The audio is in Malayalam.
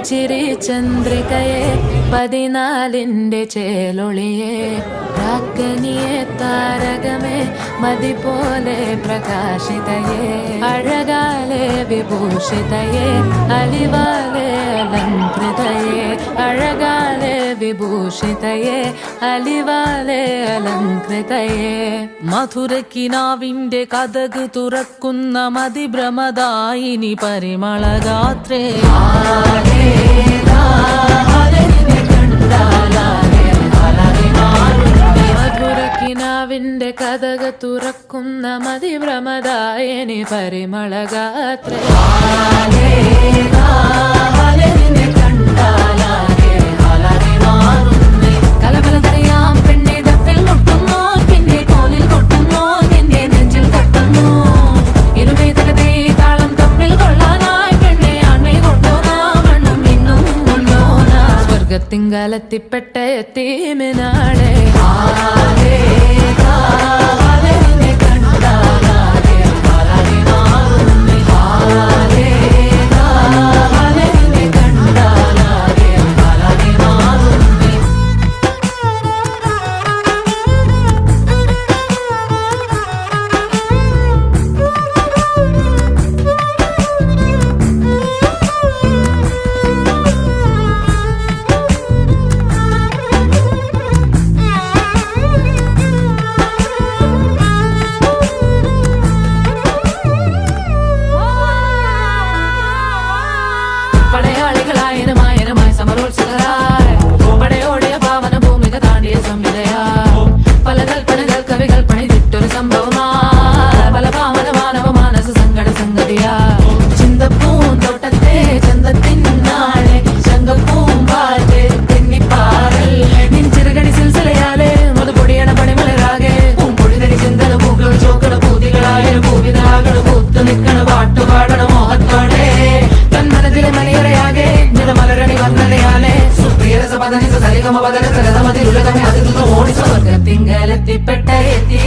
ചിരി ചന്ദ്രികയെ 14ന്റെ ചേലൊളിയെ രാക്കനിയെ താരകമേ മതി പോലെ പ്രകാശിതയെ അഴകാലെ വിഭൂഷിതയെ അലിവാലെ അലങ്കൃതയെ അഴകാലെ വിഭൂഷിതയെ അലിവാലെ അലങ്കൃതയെ മധുരക്കിനാവിന്റെ കഥക് തുറക്കുന്ന മതിഭ്രമദായിനി പരിമളഗാത്രേ മധുരക്കിനാവിന്റെ കഥക് തുറക്കുന്ന മതിഭ്രമദായിനി പരിമളഗാത്രേ കലപലതറിയാം പെണ്ണെ ദഫിൽ മുട്ടുന്നു പിന്നെ കോലിൽ കൊട്ടുന്നു നിന്നെ നെഞ്ചിൽ തട്ടുന്നു ഇരുവേദകതേ താളം തമ്മിൽ കൊള്ളാനായി പെണ്ണെ ആൺമൈ കൊണ്ടോനാ മണ്ണും ഇന്നും കൊണ്ടോനാ സ്വർഗത്തിങ്കലെത്തിപ്പെട്ട എത്തീമിനാളെ പടയാളികളായനമായനമായി സമരോത്സുകരായി പടയോടെ പാവന ഭൂമിക താണ്ടിയ സംവിധയാ പല കൽപ്പനകൾ കവികൾ പണിതിട്ടൊരു സംഭവമായി പല പാവന മാനവ മാനസ സങ്കട സംഗതിയാ ചിന്തപ്പൂന്തോട്ടത്തെ ചന്തത്തിനാളെ ശങ്കപ്പൂമ്പാറ്റ് തെന്നിപ്പാറൽ നിൻചിറകടി സിൽസിലയാലെ മധുപൊടിയണ പണിമലരാകെ പൂമ്പൊടിതരി ചിന്തന പൂക്കൾ ചോക്കണ പൂതികളായ പൂവിതാകൾ പൂത്തു നിൽക്കണ പാട്ടുപാടണ മോഹത്തോടെ തന്മനത്തിലെ മണിയറയാകെ നിലമലരണി വർണ്ണനയാലെ സുപ്രിയരസ പദനിസ സരിഗമ പദന സരതമതിരുലതമേ അതിർന്നു ഓടിച്ച സ്വർഗത്തിങ്കലെത്തിപ്പെട്ട എത്തി